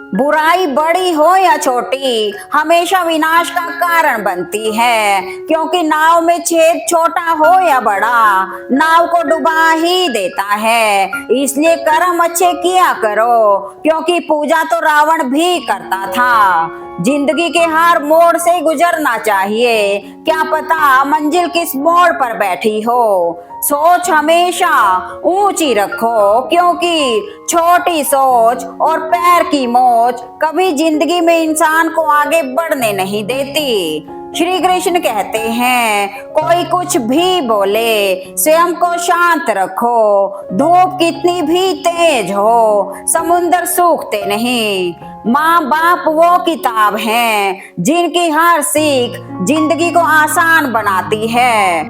बुराई बड़ी हो या छोटी हमेशा विनाश का कारण बनती है, क्योंकि नाव में छेद छोटा हो या बड़ा नाव को डुबा ही देता है। इसलिए कर्म अच्छे किया करो, क्योंकि पूजा तो रावण भी करता था। जिंदगी के हर मोड़ से गुजरना चाहिए, क्या पता मंजिल किस मोड़ पर बैठी हो। सोच हमेशा ऊंची रखो, क्योंकि छोटी सोच और पैर की मोच कभी जिंदगी में इंसान को आगे बढ़ने नहीं देती। श्री कृष्ण कहते हैं, कोई कुछ भी बोले स्वयं को शांत रखो। धूप कितनी भी तेज हो समुंदर सूखते नहीं। माँ बाप वो किताब हैं जिनकी हर सीख जिंदगी को आसान बनाती है।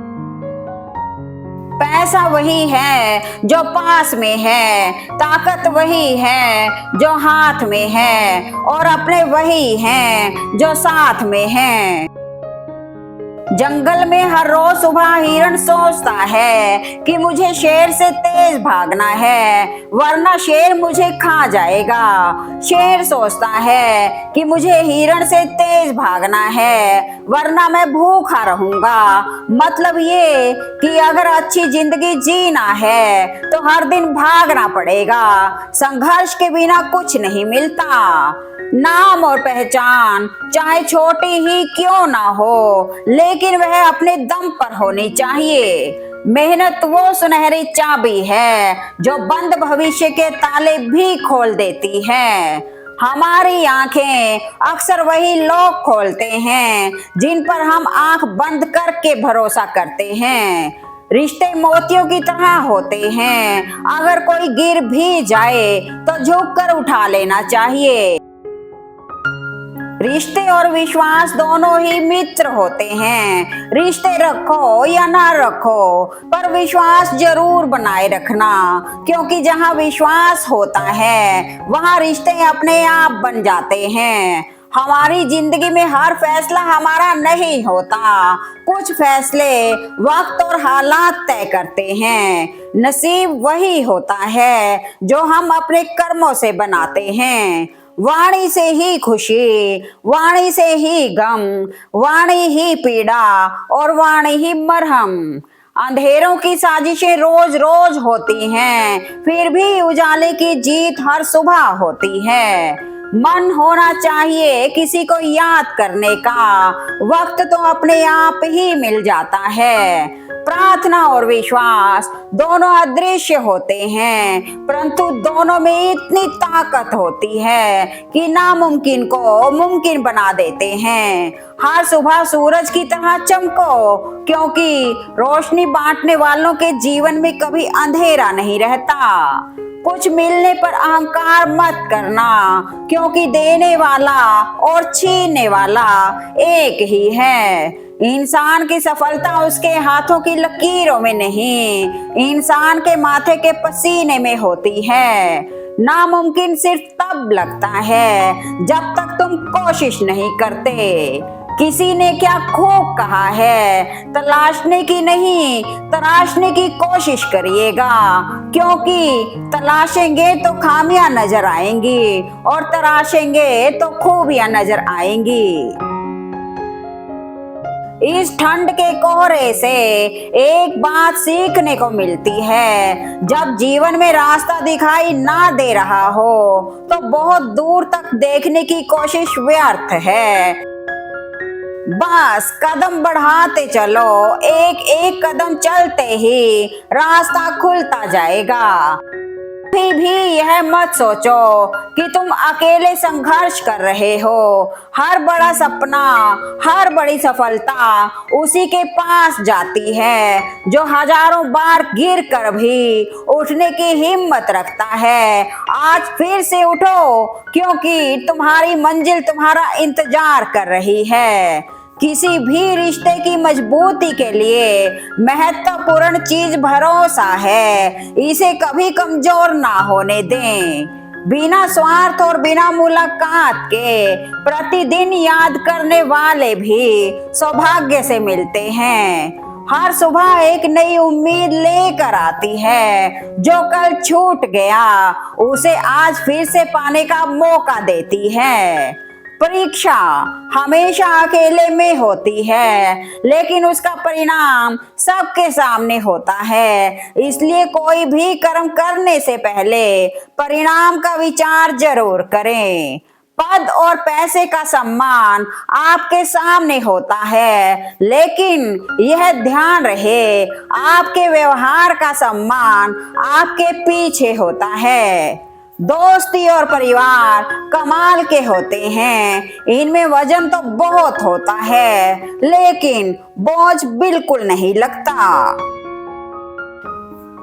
पैसा वही है जो पास में है, ताकत वही है जो हाथ में है, और अपने वही हैं जो साथ में हैं। जंगल में हर रोज सुबह हिरण सोचता है कि मुझे शेर से तेज भागना है, वरना शेर मुझे खा जाएगा। शेर सोचता है कि मुझे हिरण से तेज भागना है, वरना मैं भूखा रहूंगा। मतलब ये कि अगर अच्छी जिंदगी जीना है तो हर दिन भागना पड़ेगा। संघर्ष के बिना कुछ नहीं मिलता। नाम और पहचान चाहे छोटी ही क्यों ना हो, लेकिन वह अपने दम पर होनी चाहिए। मेहनत वो सुनहरी चाबी है जो बंद भविष्य के ताले भी खोल देती है। हमारी आंखें अक्सर वही लोग खोलते हैं जिन पर हम आंख बंद करके भरोसा करते हैं। रिश्ते मोतियों की तरह होते हैं, अगर कोई गिर भी जाए तो झुक कर उठा लेना चाहिए। रिश्ते और विश्वास दोनों ही मित्र होते हैं। रिश्ते रखो या ना रखो, पर विश्वास जरूर बनाए रखना, क्योंकि जहां विश्वास होता है वहां रिश्ते अपने आप बन जाते हैं। हमारी जिंदगी में हर फैसला हमारा नहीं होता। कुछ फैसले वक्त और हालात तय करते हैं। नसीब वही होता है जो हम अपने कर्मों से बनाते हैं। वाणी से ही खुशी, वाणी से ही गम, वाणी ही पीड़ा और वाणी ही मरहम। अंधेरों की साजिशें रोज रोज होती हैं, फिर भी उजाले की जीत हर सुबह होती है। मन होना चाहिए किसी को याद करने का, वक्त तो अपने आप ही मिल जाता है। प्रार्थना और विश्वास दोनों अदृश्य होते हैं, परंतु दोनों में इतनी ताकत होती है कि नामुमकिन को मुमकिन बना देते हैं। हर सुबह सूरज की तरह चमको, क्योंकि रोशनी बांटने वालों के जीवन में कभी अंधेरा नहीं रहता। कुछ मिलने पर अहंकार मत करना, क्योंकि देने वाला और छीनने वाला एक ही है। इंसान की सफलता उसके हाथों की लकीरों में नहीं, इंसान के माथे के पसीने में होती है। नामुमकिन सिर्फ तब लगता है जब तक तुम कोशिश नहीं करते। किसी ने क्या खूब कहा है, तलाशने की नहीं तराशने की कोशिश करिएगा, क्योंकि तलाशेंगे तो खामियां नजर आएंगी और तराशेंगे तो खूबियां नजर आएंगी। इस ठंड के कोहरे से एक बात सीखने को मिलती है, जब जीवन में रास्ता दिखाई ना दे रहा हो तो बहुत दूर तक देखने की कोशिश व्यर्थ है। बस कदम बढ़ाते चलो, एक एक कदम चलते ही रास्ता खुलता जाएगा। कभी भी यह मत सोचो कि तुम अकेले संघर्ष कर रहे हो। हर बड़ा सपना, हर बड़ी सफलता उसी के पास जाती है जो हजारों बार गिर कर भी उठने की हिम्मत रखता है। आज फिर से उठो, क्योंकि तुम्हारी मंजिल तुम्हारा इंतजार कर रही है। किसी भी रिश्ते की मजबूती के लिए महत्वपूर्ण चीज भरोसा है, इसे कभी कमजोर ना होने दें। बिना स्वार्थ और बिना मुलाकात के प्रतिदिन याद करने वाले भी सौभाग्य से मिलते हैं। हर सुबह एक नई उम्मीद लेकर आती है। जो कल छूट गया उसे आज फिर से पाने का मौका देती है। परीक्षा हमेशा अकेले में होती है, लेकिन उसका परिणाम सबके सामने होता है। इसलिए कोई भी कर्म करने से पहले परिणाम का विचार जरूर करें। पद और पैसे का सम्मान आपके सामने होता है, लेकिन यह ध्यान रहे आपके व्यवहार का सम्मान आपके पीछे होता है। दोस्ती और परिवार कमाल के होते हैं। इनमें वजन तो बहुत होता है, लेकिन बोझ बिल्कुल नहीं लगता।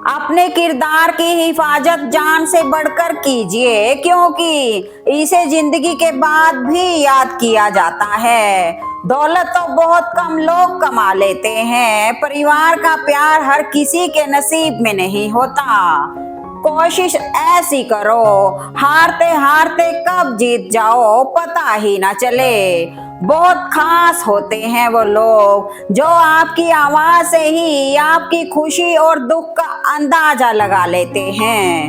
अपने किरदार की हिफाजत जान से बढ़कर कीजिए, क्योंकि इसे जिंदगी के बाद भी याद किया जाता है। दौलत तो बहुत कम लोग कमा लेते हैं, परिवार का प्यार हर किसी के नसीब में नहीं होता। कोशिश ऐसी करो हारते हारते कब जीत जाओ पता ही ना चले। बहुत खास होते हैं वो लोग जो आपकी आवाज से ही आपकी खुशी और दुख का अंदाजा लगा लेते हैं।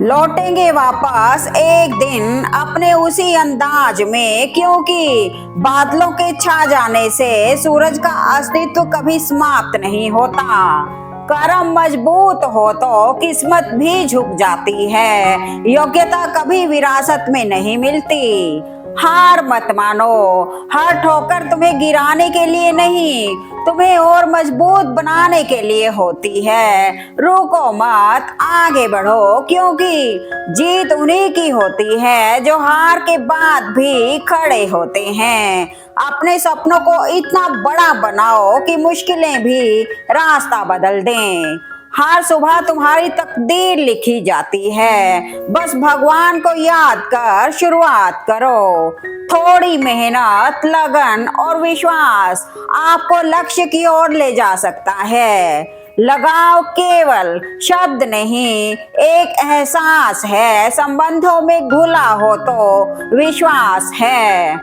लौटेंगे वापस एक दिन अपने उसी अंदाज में, क्योंकि बादलों के छा जाने से सूरज का अस्तित्व कभी समाप्त नहीं होता। कर्म मजबूत हो तो किस्मत भी झुक जाती है। योग्यता कभी विरासत में नहीं मिलती। हार मत मानो, हर ठोकर तुम्हें गिराने के लिए नहीं, तुम्हें और मजबूत बनाने के लिए होती है। रुको मत, आगे बढ़ो, क्योंकि जीत उन्हीं की होती है जो हार के बाद भी खड़े होते हैं। अपने सपनों को इतना बड़ा बनाओ कि मुश्किलें भी रास्ता बदल दें। हर सुबह तुम्हारी तकदीर लिखी जाती है, बस भगवान को याद कर शुरुआत करो। थोड़ी मेहनत, लगन और विश्वास आपको लक्ष्य की ओर ले जा सकता है। लगाव केवल शब्द नहीं, एक एहसास है। संबंधों में घुला हो तो विश्वास है।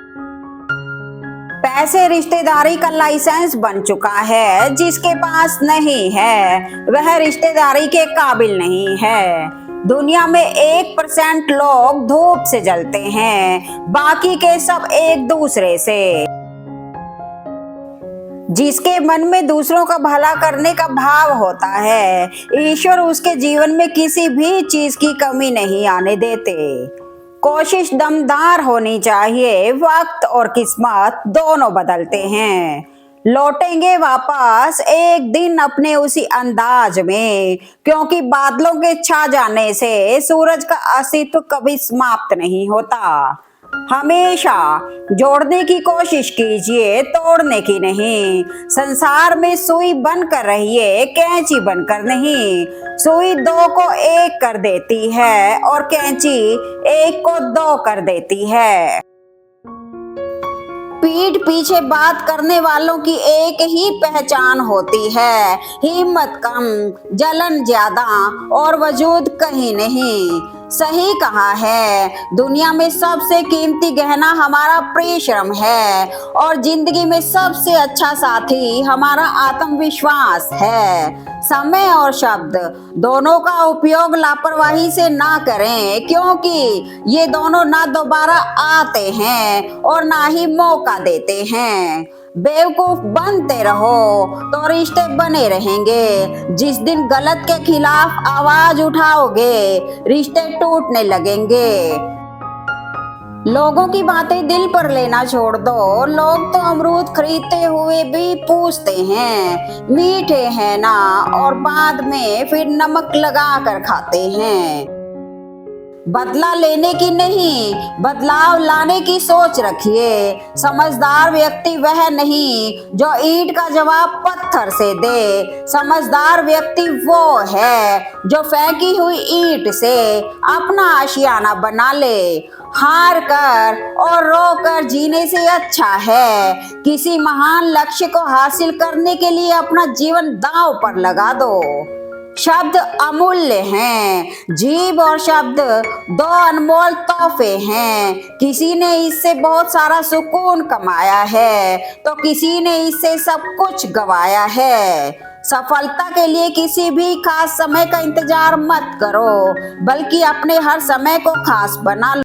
पैसे रिश्तेदारी का लाइसेंस बन चुका है। जिसके पास नहीं है वह रिश्तेदारी के काबिल नहीं है। दुनिया में 1% लोग धूप से जलते हैं, बाकी के सब एक दूसरे से। जिसके मन में दूसरों का भला करने का भाव होता है, ईश्वर उसके जीवन में किसी भी चीज की कमी नहीं आने देते। कोशिश दमदार होनी चाहिए। वक्त और किस्मत दोनों बदलते हैं। लौटेंगे वापस एक दिन अपने उसी अंदाज में, क्योंकि बादलों के छा जाने से सूरज का अस्तित्व कभी समाप्त नहीं होता। हमेशा जोड़ने की कोशिश कीजिए, तोड़ने की नहीं। संसार में सुई बनकर रहिए, कैंची बनकर नहीं। सुई दो को एक कर देती है और कैंची एक को दो कर देती है। पीठ पीछे बात करने वालों की एक ही पहचान होती है, हिम्मत कम, जलन ज्यादा और वजूद कहीं नहीं। सही कहा है, दुनिया में सबसे कीमती गहना हमारा परिश्रम है और जिंदगी में सबसे अच्छा साथी हमारा आत्मविश्वास है। समय और शब्द दोनों का उपयोग लापरवाही से ना करें, क्योंकि ये दोनों ना दोबारा आते हैं और ना ही मौका देते हैं। बेवकूफ बनते रहो तो रिश्ते बने रहेंगे। जिस दिन गलत के खिलाफ आवाज उठाओगे, रिश्ते टूटने लगेंगे। लोगों की बातें दिल पर लेना छोड़ दो। लोग तो अमरूद खरीदते हुए भी पूछते हैं मीठे हैं ना, और बाद में फिर नमक लगा कर खाते हैं। बदला लेने की नहीं, बदलाव लाने की सोच रखिए। समझदार व्यक्ति वह नहीं जो ईंट का जवाब पत्थर से दे। समझदार व्यक्ति वो है जो फेंकी हुई ईंट से अपना आशियाना बना ले। हार कर और रो कर जीने से अच्छा है किसी महान लक्ष्य को हासिल करने के लिए अपना जीवन दांव पर लगा दो। शब्द अमूल्य हैं। जीभ और शब्द दो अनमोल तोहफे हैं। किसी ने इससे बहुत सारा सुकून कमाया है तो किसी ने इससे सब कुछ गवाया है। सफलता के लिए किसी भी खास समय का इंतजार मत करो, बल्कि अपने हर समय को खास बना लो।